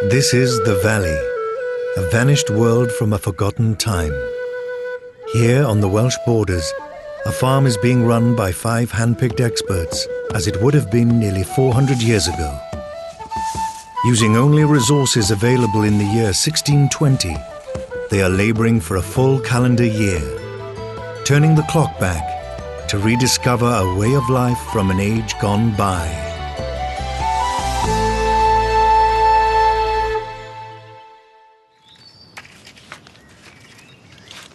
This is the Valley, a vanished world from a forgotten time. Here on the Welsh borders, a farm is being run by 5 hand-picked experts, as it would have been nearly 400 years ago. Using only resources available in the year 1620, they are labouring for a full calendar year, turning the clock back to rediscover a way of life from an age gone by.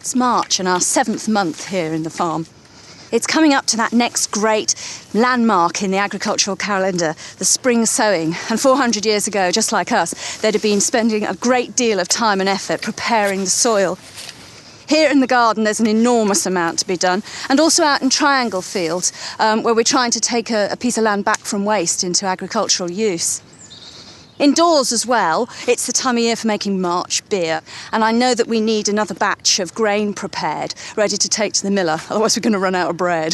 It's March and our 7th month here in the farm. It's coming up to that next great landmark in the agricultural calendar, the spring sowing. And 400 years ago, just like us, they'd have been spending a great deal of time and effort preparing the soil. Here in the garden, there's an enormous amount to be done, and also out in Triangle Field, where we're trying to take a piece of land back from waste into agricultural use. Indoors as well, it's the time of year for making March beer, and I know that we need another batch of grain prepared, ready to take to the miller, otherwise we're going to run out of bread.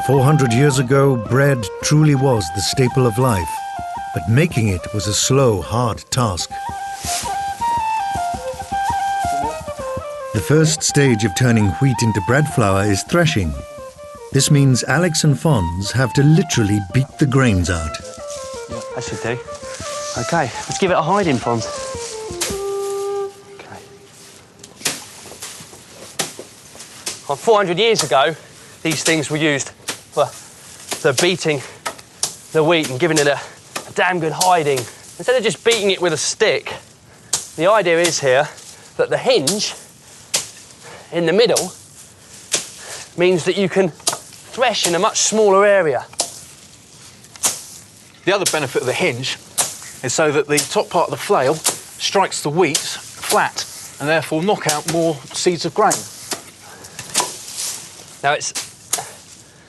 400 years ago, bread truly was the staple of life, but making it was a slow, hard task. The first stage of turning wheat into bread flour is threshing. This means Alex and Fons have to literally beat the grains out. That should do. OK, let's give it a hiding, Fons. OK. 400 years ago, these things were used for beating the wheat and giving it a damn good hiding. Instead of just beating it with a stick, the idea is here that the hinge in the middle means that you can thresh in a much smaller area. The other benefit of the hinge is so that the top part of the flail strikes the wheat flat and therefore knock out more seeds of grain. Now, it's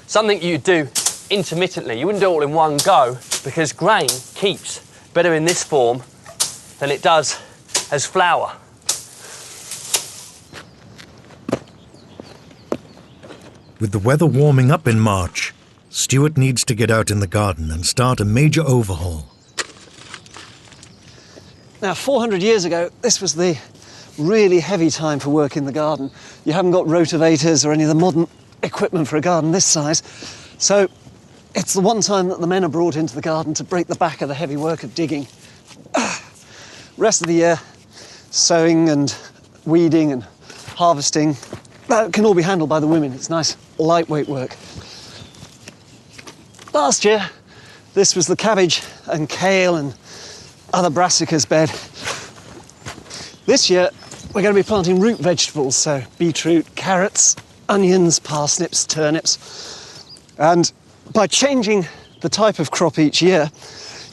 something you do intermittently. You wouldn't do it all in one go, because grain keeps better in this form than it does as flour. With the weather warming up in March, Stuart needs to get out in the garden and start a major overhaul. Now, 400 years ago, this was the really heavy time for work in the garden. You haven't got rotavators or any of the modern equipment for a garden this size. So it's the one time that the men are brought into the garden to break the back of the heavy work of digging. Rest of the year, sowing and weeding and harvesting, that can all be handled by the women. It's nice, lightweight work. Last year, this was the cabbage and kale and other brassicas bed. This year, we're going to be planting root vegetables, so beetroot, carrots, onions, parsnips, turnips. And by changing the type of crop each year,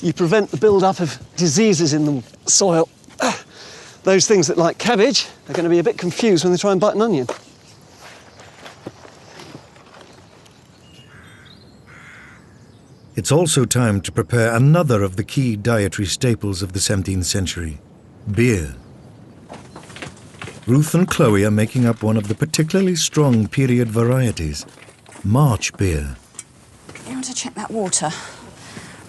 you prevent the build-up of diseases in the soil. Those things that like cabbage are going to be a bit confused when they try and bite an onion. It's also time to prepare another of the key dietary staples of the 17th century, beer. Ruth and Chloe are making up one of the particularly strong period varieties, March beer. You want to check that water?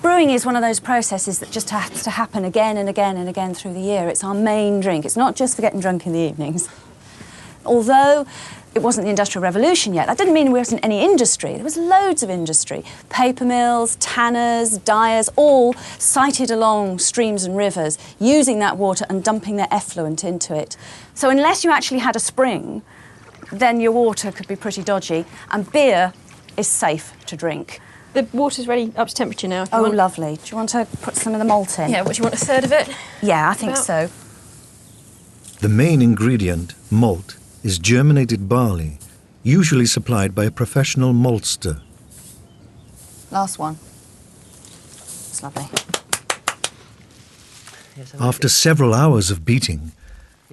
Brewing is one of those processes that just has to happen again and again and again through the year. It's our main drink. It's not just for getting drunk in the evenings. Although it wasn't the Industrial Revolution yet, that didn't mean there wasn't any industry. There was loads of industry. Paper mills, tanners, dyers, all sited along streams and rivers, using that water and dumping their effluent into it. So unless you actually had a spring, then your water could be pretty dodgy, and beer is safe to drink. The water's ready up to temperature now. Oh, lovely. Do you want to put some of the malt in? Yeah, what, do you want, a third of it? Yeah, I think so. The main ingredient, malt, is germinated barley, usually supplied by a professional maltster. Last one. It's lovely. After several hours of beating,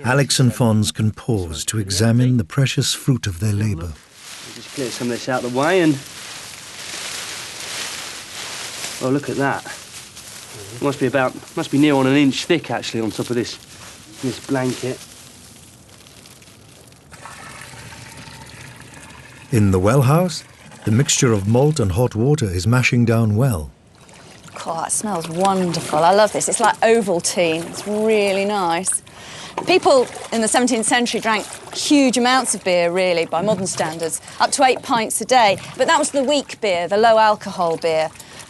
Alex and Fons can pause to examine the precious fruit of their labour. Just clear some of this out of the way and... Oh, look at that. It must be near on an inch thick, actually, on top of this blanket. In the well house, the mixture of malt and hot water is mashing down well. God, that smells wonderful. I love this. It's like Ovaltine. It's really nice. People in the 17th century drank huge amounts of beer, really, by modern standards, up to 8 pints a day. But that was the weak beer, the low-alcohol beer.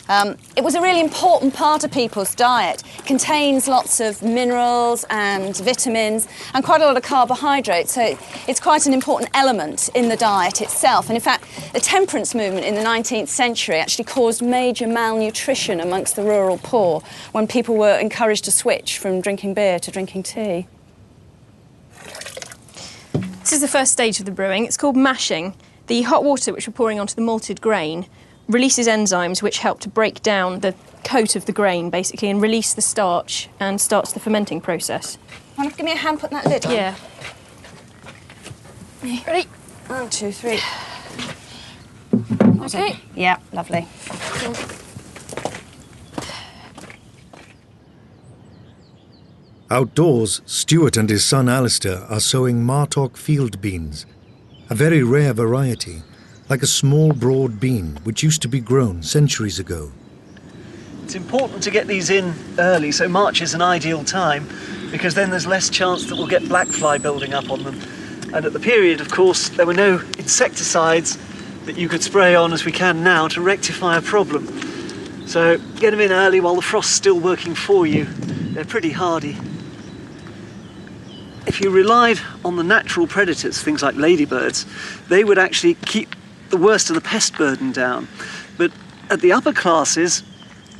It was a really important part of people's diet. It contains lots of minerals and vitamins and quite a lot of carbohydrates, so it's quite an important element in the diet itself. And in fact, the temperance movement in the 19th century actually caused major malnutrition amongst the rural poor when people were encouraged to switch from drinking beer to drinking tea. This is the first stage of the brewing. It's called mashing. The hot water which we're pouring onto the malted grain releases enzymes which help to break down the coat of the grain, basically, and release the starch and starts the fermenting process. Want to give me a hand putting that lid on? Yeah. Ready? 1, 2, 3. Okay. Yeah, lovely. Outdoors, Stuart and his son Alistair are sowing Martok field beans, a very rare variety, like a small broad bean which used to be grown centuries ago. It's important to get these in early, so March is an ideal time, because then there's less chance that we'll get black fly building up on them. And at the period, of course, there were no insecticides that you could spray on as we can now to rectify a problem. So get them in early while the frost's still working for you. They're pretty hardy. If you relied on the natural predators, things like ladybirds, they would actually keep the worst of the pest burden down. But at the upper classes,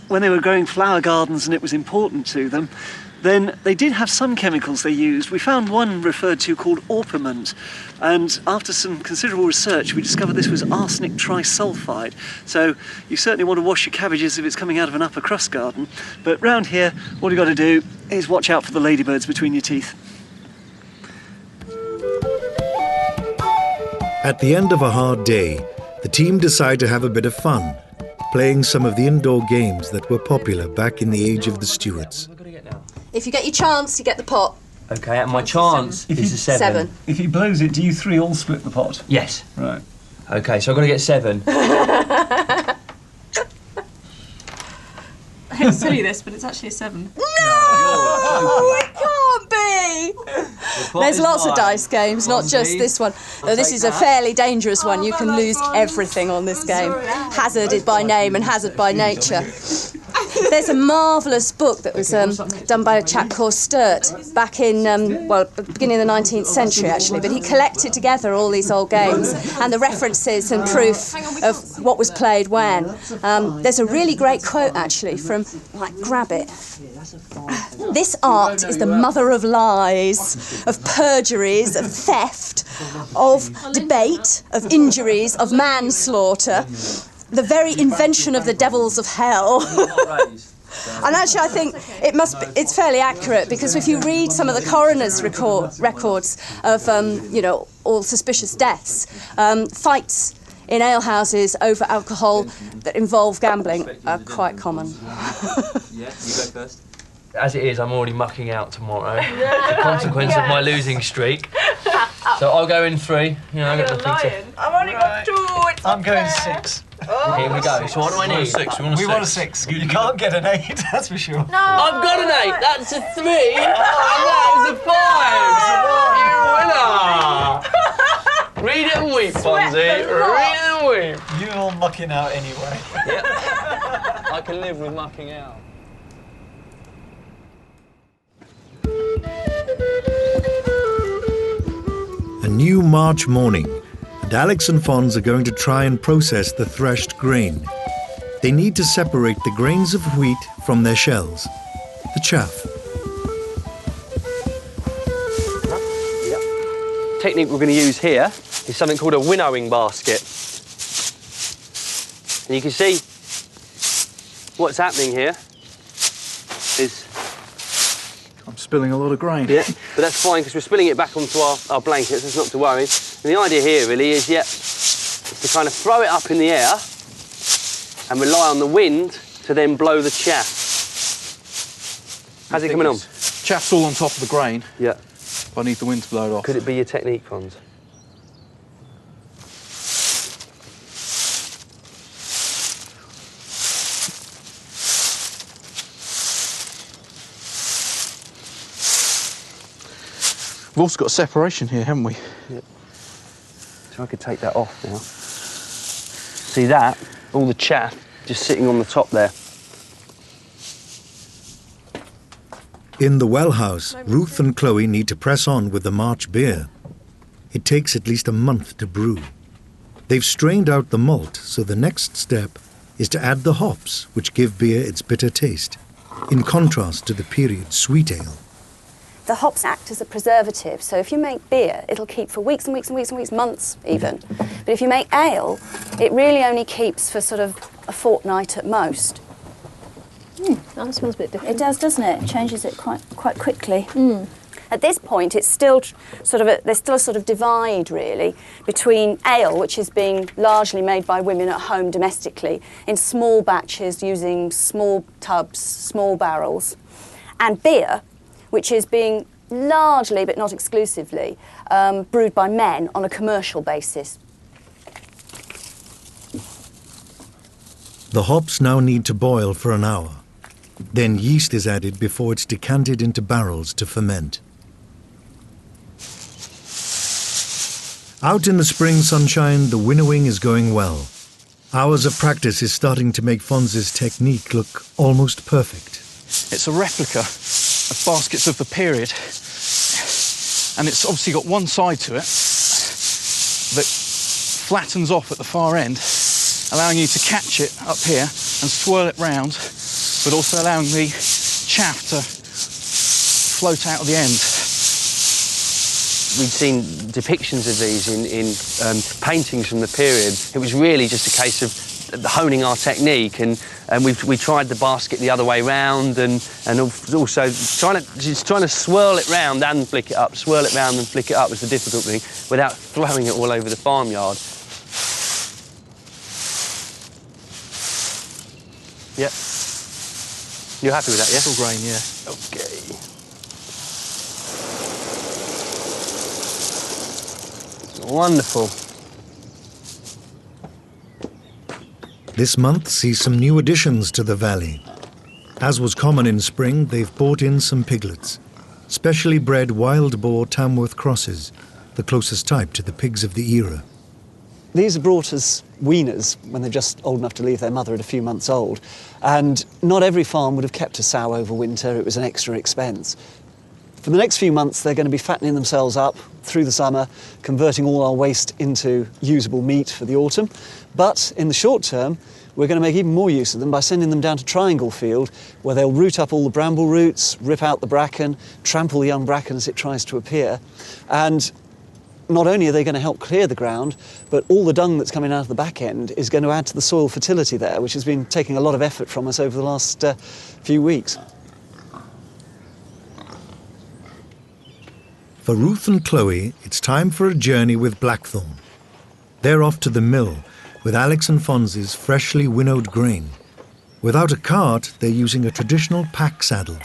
when they were growing flower gardens and it was important to them, then they did have some chemicals they used. We found one referred to called orpiment, and after some considerable research we discovered this was arsenic trisulfide. So you certainly want to wash your cabbages if it's coming out of an upper crust garden, but round here what you've got to do is watch out for the ladybirds between your teeth. At the end of a hard day, the team decide to have a bit of fun, playing some of the indoor games that were popular back in the age of the Stuarts. If you get your chance, you get the pot. Okay, and my chance is a 7. If he blows it, do you three all split the pot? Yes. Right. Okay, so I've got to get 7. It's silly this, but it's actually a 7. No, it can't be! There's lots of dice games, not just this one. This is a fairly dangerous one. You can lose everything on this game. Hazard by name and hazard by nature. There's a marvellous book that was done by a chap called Stuarts back in, well, the beginning of the 19th century, actually, but he collected together all these old games and the references and proof of what was played when. There's a really great quote, actually, from, like, grab it. This art is the mother of lies, of perjuries, of theft, of debate, of injuries, of manslaughter. The very invention of the devils of hell. And actually I think it's fairly accurate, because if you read some of the coroner's records of, you know, all suspicious deaths, fights in alehouses over alcohol that involve gambling are quite common. Yeah, you go first. As it is, I'm already mucking out tomorrow. The consequence of my losing streak. So I'll go in 3. You know, I got nothing to... I've only got 2. I'm going 6. Oh. Here we go. So what do I need? 6. We want a 6. You can't get an 8, that's for sure. No! I've got an 8. That's a 3. And that was a 5. Winner! Read it and weep, Fonzie. Read it and weep. You're all mucking out anyway. Yep. I can live with mucking out. A new March morning, and Alex and Fons are going to try and process the threshed grain. They need to separate the grains of wheat from their shells, the chaff. The technique we're going to use here is something called a winnowing basket. And you can see what's happening here is... I'm spilling a lot of grain. Yeah, but that's fine because we're spilling it back onto our blankets, that's not to worry. And the idea here really is, is to kind of throw it up in the air and rely on the wind to then blow the chaff. How's it coming on? Chaff's all on top of the grain. Yeah. I need the wind to blow it off. Could it be your technique, Fons? We've also got a separation here, haven't we? Yep. So I could take that off now. See that? All the chaff just sitting on the top there. In the well house, Ruth and Chloe need to press on with the March beer. It takes at least a month to brew. They've strained out the malt, so the next step is to add the hops, which give beer its bitter taste, in contrast to the period sweet ale. The hops act as a preservative, so if you make beer, it'll keep for weeks and weeks and weeks and weeks, months even. But if you make ale, it really only keeps for sort of a fortnight at most. That smells a bit different. It does, doesn't it? It changes it quite quickly. At this point, it's still there's still a sort of divide, really, between ale, which is being largely made by women at home domestically, in small batches using small tubs, small barrels, and beer, which is being largely, but not exclusively, brewed by men on a commercial basis. The hops now need to boil for an hour. Then yeast is added before it's decanted into barrels to ferment. Out in the spring sunshine, the winnowing is going well. Hours of practice is starting to make Fonz's technique look almost perfect. It's a replica of baskets of the period, and it's obviously got one side to it that flattens off at the far end, allowing you to catch it up here and swirl it round, but also allowing the chaff to float out of the end. We'd seen depictions of these in paintings from the period. It was really just a case of honing our technique, and we tried the basket the other way round, and also trying to swirl it round and flick it up. Swirl it round and flick it up was the difficult thing, without throwing it all over the farmyard. Yep. You're happy with that, yeah? Full grain, yeah. Okay. Wonderful. This month sees some new additions to the valley. As was common in spring, they've brought in some piglets, specially bred wild boar Tamworth crosses, the closest type to the pigs of the era. These are brought as weaners when they're just old enough to leave their mother at a few months old. And not every farm would have kept a sow over winter. It was an extra expense. For the next few months, they're going to be fattening themselves up through the summer, converting all our waste into usable meat for the autumn. But in the short term, we're going to make even more use of them by sending them down to Triangle Field, where they'll root up all the bramble roots, rip out the bracken, trample the young bracken as it tries to appear. And not only are they going to help clear the ground, but all the dung that's coming out of the back end is going to add to the soil fertility there, which has been taking a lot of effort from us over the last few weeks. For Ruth and Chloe, it's time for a journey with Blackthorn. They're off to the mill with Alex and Fonz's freshly winnowed grain. Without a cart, they're using a traditional pack saddle.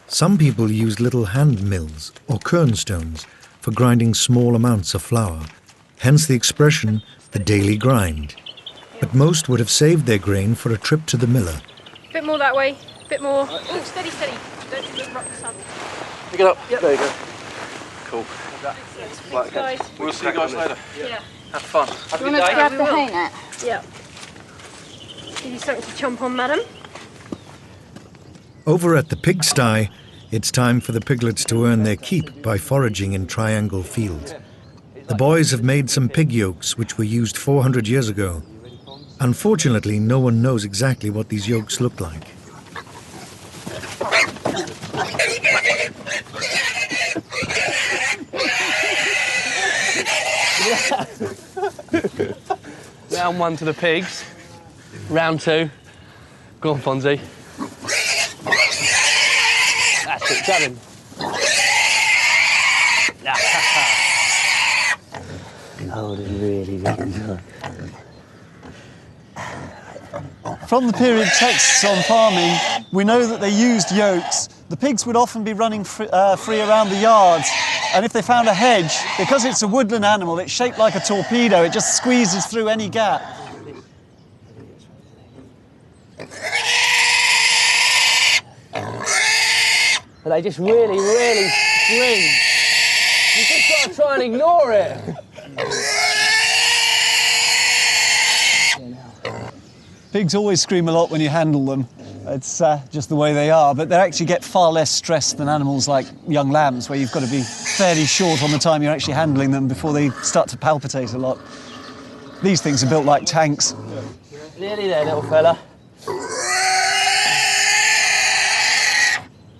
Some people use little hand mills or kernstones for grinding small amounts of flour, hence the expression, the daily grind. But most would have saved their grain for a trip to the miller. A bit more that way, a bit more. Oh, steady, steady. Don't rock the saddle. Pick it up. Yep. There you go. Cool. Thanks, guys. We'll see you guys later. Yeah. Have fun. Have a You good want to day. grab the hay net? Yeah. Give you something to chomp on, madam. Over at the pigsty, it's time for the piglets to earn their keep by foraging in Triangle Field. The boys have made some pig yokes which were used 400 years ago. Unfortunately, no one knows exactly what these yokes look like. Round one to the pigs. Round two. Go on, Fonzie. That's it, Gavin. Oh, it's really, really good. From the period texts on farming, we know that they used yokes. The pigs would often be running free around the yards, and if they found a hedge, because it's a woodland animal, it's shaped like a torpedo, it just squeezes through any gap. but they just really, really scream. You just got to try and ignore it. Pigs always scream a lot when you handle them. It's just the way they are, but they actually get far less stress than animals like young lambs, where you've got to be fairly short on the time you're actually handling them before they start to palpitate a lot. These things are built like tanks. Nearly there, little fella.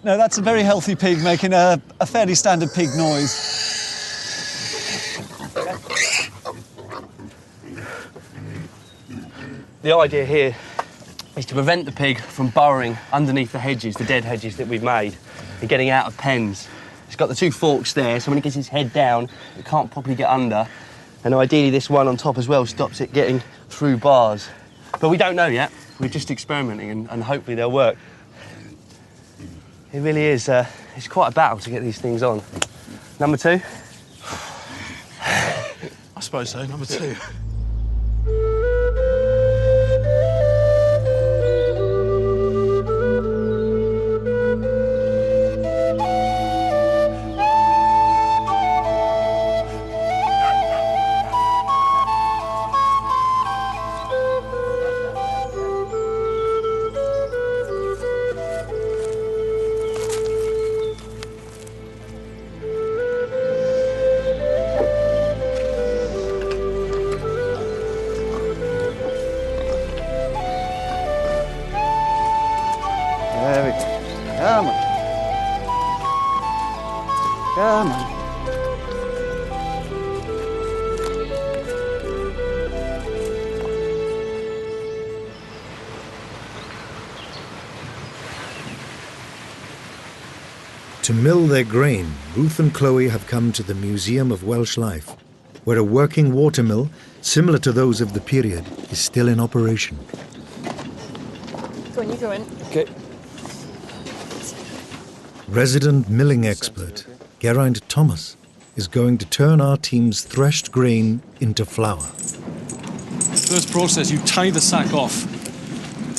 No, that's a very healthy pig making a fairly standard pig noise. The idea here is to prevent the pig from burrowing underneath the hedges, the dead hedges that we've made, and getting out of pens. It's got the two forks there, so when it gets its head down, it can't properly get under. And ideally this one on top as well stops it getting through bars. But we don't know yet. We're just experimenting and hopefully they'll work. It really is, it's quite a battle to get these things on. Number 2? I suppose so, number 2. There we go. Come on. Come on. To mill their grain, Ruth and Chloe have come to the Museum of Welsh Life, where a working watermill, similar to those of the period, is still in operation. Go on, you go in. Okay. Resident milling expert Geraint Thomas is going to turn our team's threshed grain into flour. First process, you tie the sack off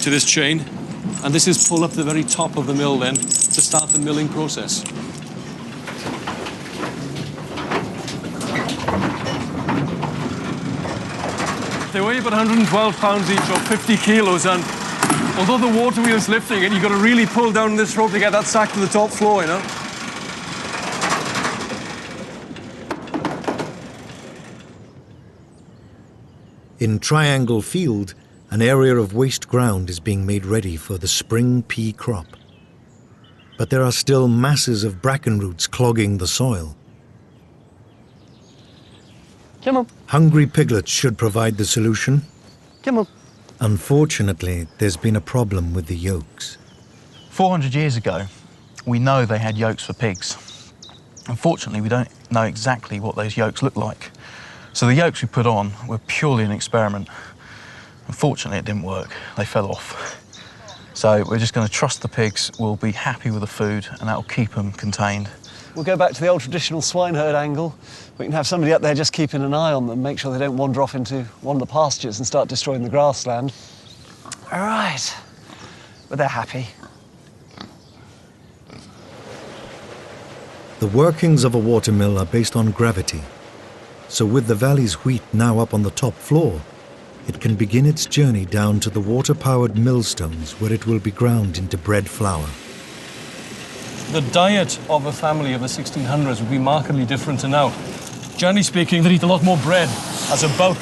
to this chain, and this is pull up the very top of the mill then to start the milling process. They weigh about 112 pounds each, or 50 kilos, and although the water wheel's lifting it, you've got to really pull down this rope to get that sack to the top floor, you know? In Triangle Field, an area of waste ground is being made ready for the spring pea crop. But there are still masses of bracken roots clogging the soil. Come on, Hungry piglets should provide the solution. come on. Unfortunately, there's been a problem with the yokes. 400 years ago, we know they had yokes for pigs. Unfortunately, we don't know exactly what those yokes look like. So the yokes we put on were purely an experiment. Unfortunately, it didn't work. They fell off. So we're just going to trust the pigs will be happy with the food, and that'll keep them contained. We'll go back to the old traditional swine herd angle. We can have somebody up there just keeping an eye on them, make sure they don't wander off into one of the pastures and start destroying the grassland. All right. But they're happy. The workings of a watermill are based on gravity. So with the valley's wheat now up on the top floor, it can begin its journey down to the water-powered millstones where it will be ground into bread flour. The diet of a family of the 1600s would be markedly different to now. Generally speaking, they eat a lot more bread as a bulk.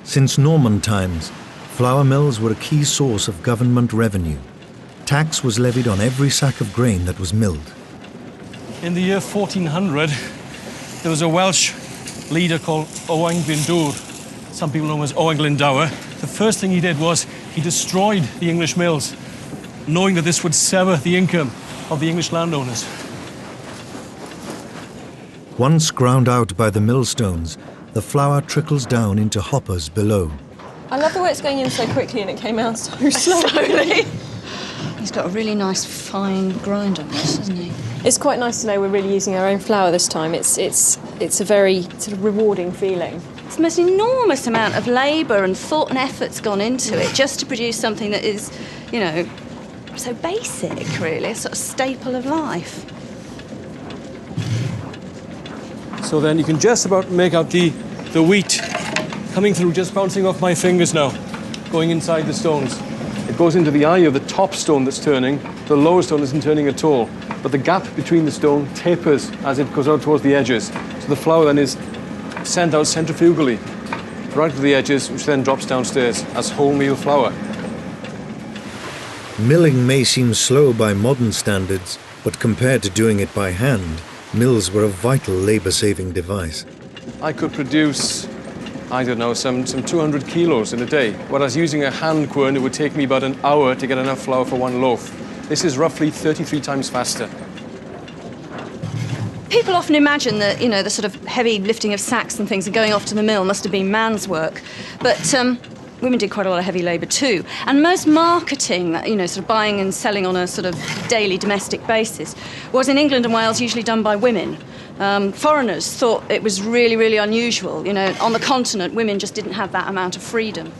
Since Norman times, flour mills were a key source of government revenue. Tax was levied on every sack of grain that was milled. In the year 1400, there was a Welsh leader called Owain Glyndwr. Some people know him as Owain Glyndwr. The first thing he did was he destroyed the English mills, knowing that this would sever the income of the English landowners. Once ground out by the millstones, the flour trickles down into hoppers below. I love the way it's going in so quickly and it came out so slowly. He's got a really nice fine grind on this, hasn't he? It's quite nice to know we're really using our own flour this time. It's a very sort of rewarding feeling. It's the most enormous amount of labour and thought and effort's gone into it just to produce something that is, you know, so basic, really, a sort of staple of life. So then you can just about make out the wheat coming through, just bouncing off my fingers now, going inside the stones. It goes into the eye of the top stone that's turning. The lower stone isn't turning at all, but the gap between the stone tapers as it goes out towards the edges. So the flour then is sent out centrifugally right to the edges, which then drops downstairs as wholemeal flour. Milling may seem slow by modern standards, but compared to doing it by hand, mills were a vital labour-saving device. I could produce, I don't know, some 200 kilos in a day, whereas using a hand quern, it would take me about an hour to get enough flour for one loaf. This is roughly 33 times faster. People often imagine that, you know, the sort of heavy lifting of sacks and things and going off to the mill must have been man's work, but women did quite a lot of heavy labour too. And most marketing, you know, sort of buying and selling on a sort of daily domestic basis, was in England and Wales usually done by women. Foreigners thought it was really, really unusual. You know, on the continent, women just didn't have that amount of freedom.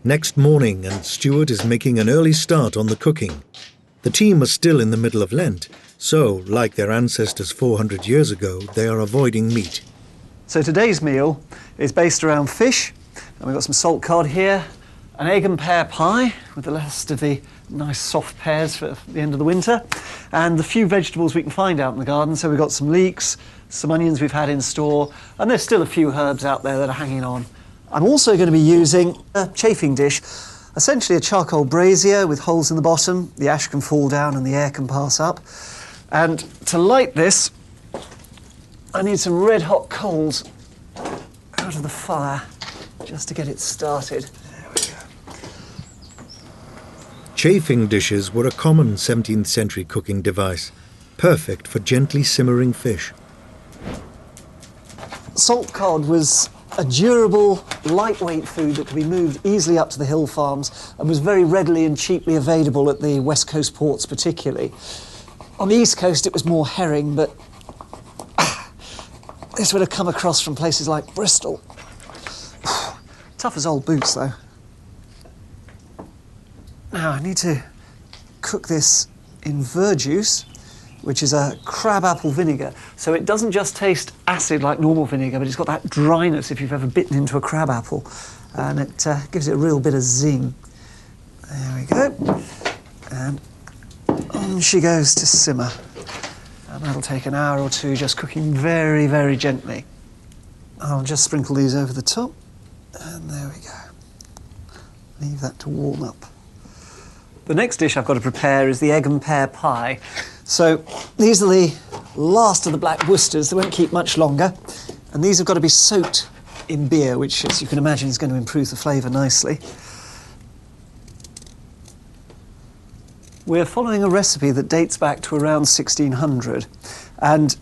Next morning, and Stuart is making an early start on the cooking. The team are still in the middle of Lent, so, like their ancestors 400 years ago, they are avoiding meat. So today's meal is based around fish, and we've got some salt cod here, an egg and pear pie with the last of the nice soft pears for the end of the winter, and the few vegetables we can find out in the garden. So we've got some leeks, some onions we've had in store, and there's still a few herbs out there that are hanging on. I'm also going to be using a chafing dish, essentially a charcoal brazier with holes in the bottom. The ash can fall down and the air can pass up. And to light this, I need some red hot coals out of the fire just to get it started. There we go. Chafing dishes were a common 17th century cooking device, perfect for gently simmering fish. Salt cod was a durable, lightweight food that could be moved easily up to the hill farms and was very readily and cheaply available at the west coast ports particularly. On the east coast it was more herring, but this would have come across from places like Bristol. Tough as old boots though. Now I need to cook this in verjuice, which is a crabapple vinegar. So it doesn't just taste acid like normal vinegar, but it's got that dryness if you've ever bitten into a crabapple. And it gives it a real bit of zing. There we go. And on she goes to simmer. And that'll take an hour or two, just cooking very, very gently. I'll just sprinkle these over the top. And there we go. Leave that to warm up. The next dish I've got to prepare is the egg and pear pie. So these are the last of the black Worcesters. They won't keep much longer. And these have got to be soaked in beer, which, as you can imagine, is going to improve the flavour nicely. We're following a recipe that dates back to around 1600. And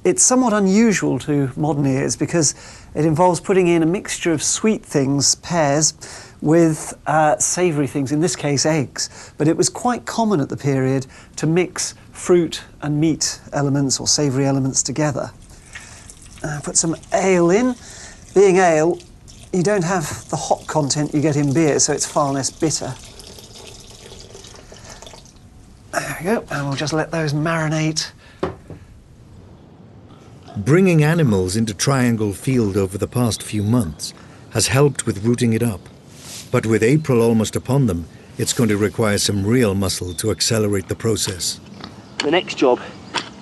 it's somewhat unusual to modern ears because it involves putting in a mixture of sweet things, pears, with savoury things, in this case eggs. But it was quite common at the period to mix fruit and meat elements or savoury elements together. Put some ale in. Being ale, you don't have the hop content you get in beer, so it's far less bitter. There we go, and we'll just let those marinate. Bringing animals into Triangle Field over the past few months has helped with rooting it up. But with April almost upon them, it's going to require some real muscle to accelerate the process. The next job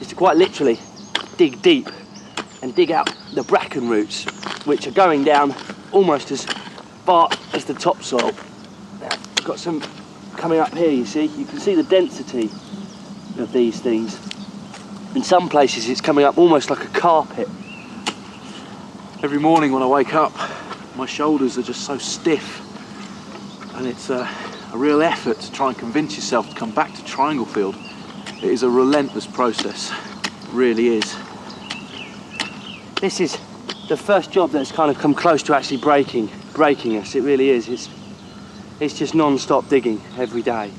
is to quite literally dig deep and dig out the bracken roots, which are going down almost as far as the topsoil. Now, I've got some coming up here, you see. You can see the density of these things. In some places it's coming up almost like a carpet. Every morning when I wake up, my shoulders are just so stiff. And it's, I a real effort to try and convince yourself to come back to Triangle Field. It is a relentless process, it really is. This is the first job that's kind of come close to actually breaking us. It really is. It's just non-stop digging every day.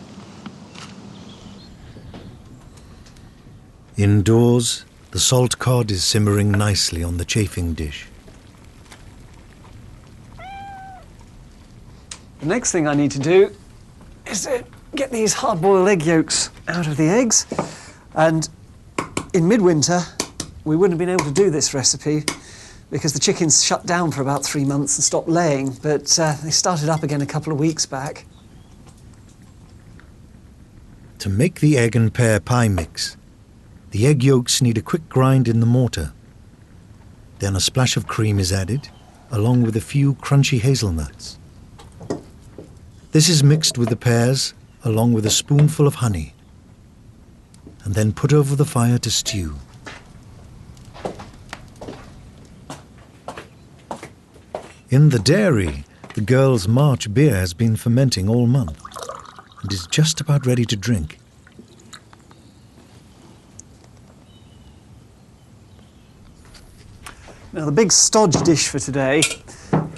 Indoors, the salt cod is simmering nicely on the chafing dish. The next thing I need to do is to get these hard-boiled egg yolks out of the eggs. And in midwinter, we wouldn't have been able to do this recipe because the chickens shut down for about 3 months and stopped laying, but they started up again a couple of weeks back. To make the egg and pear pie mix, the egg yolks need a quick grind in the mortar. Then a splash of cream is added, along with a few crunchy hazelnuts. This is mixed with the pears, along with a spoonful of honey, and then put over the fire to stew. In the dairy, the girls' March beer has been fermenting all month and is just about ready to drink. Now, the big stodge dish for today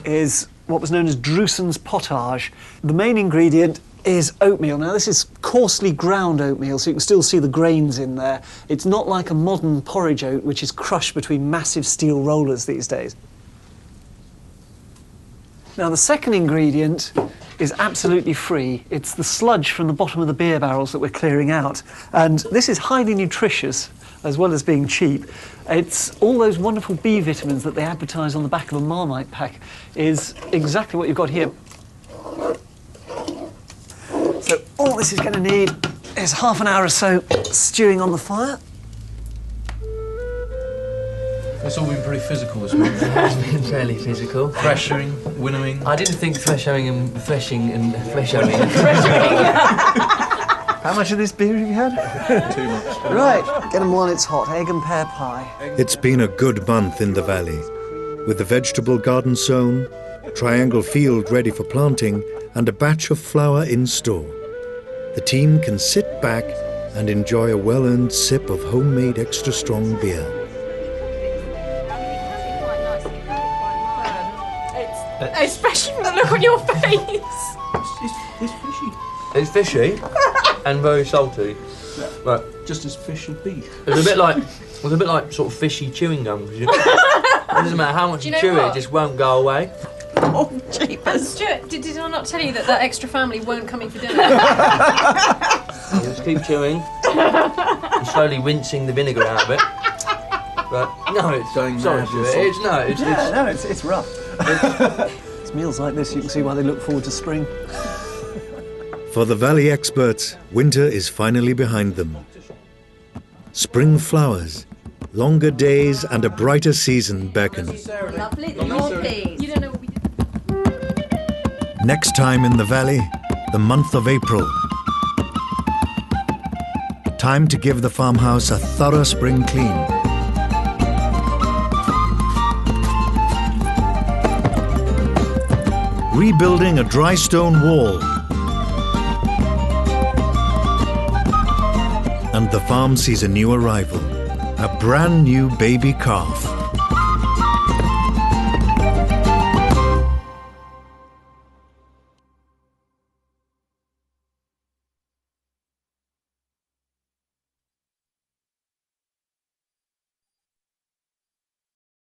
is what was known as Drewson's pottage. The main ingredient is oatmeal. Now, this is coarsely ground oatmeal, so you can still see the grains in there. It's not like a modern porridge oat, which is crushed between massive steel rollers these days. Now, the second ingredient is absolutely free. It's the sludge from the bottom of the beer barrels that we're clearing out. And this is highly nutritious, as well as being cheap. It's all those wonderful B vitamins that they advertise on the back of a Marmite pack is exactly what you've got here. So all this is going to need is half an hour or so stewing on the fire. It's all been pretty physical this morning. It has been fairly physical. Threshing, winnowing. I didn't think threshing and threshing. How much of this beer have you had? Too much. Right, get them while it's hot. Egg and pear pie. It's been a good month in the valley, with the vegetable garden sown, triangle field ready for planting, and a batch of flour in store. The team can sit back and enjoy a well-earned sip of homemade extra strong beer. Especially from the look on your face. It's fishy. It's fishy and very salty. Right. Just as fish should be. It's a bit like sort of fishy chewing gum. It doesn't matter how much you chew it, it just won't go away. Oh, jeepers. Stuart, did I not tell you that that extra family weren't coming for dinner? You just keep chewing and slowly rinsing the vinegar out of it. But no, it's Going sorry, mad Stuart. It's rough. It's meals like this you can see why they look forward to spring. For the valley experts, winter is finally behind them. Spring flowers, longer days and a brighter season beckon. Lovely, your peas. You don't know what we did. Next time in the valley, the month of April. Time to give the farmhouse a thorough spring clean. Rebuilding a dry stone wall. And the farm sees a new arrival, a brand new baby calf.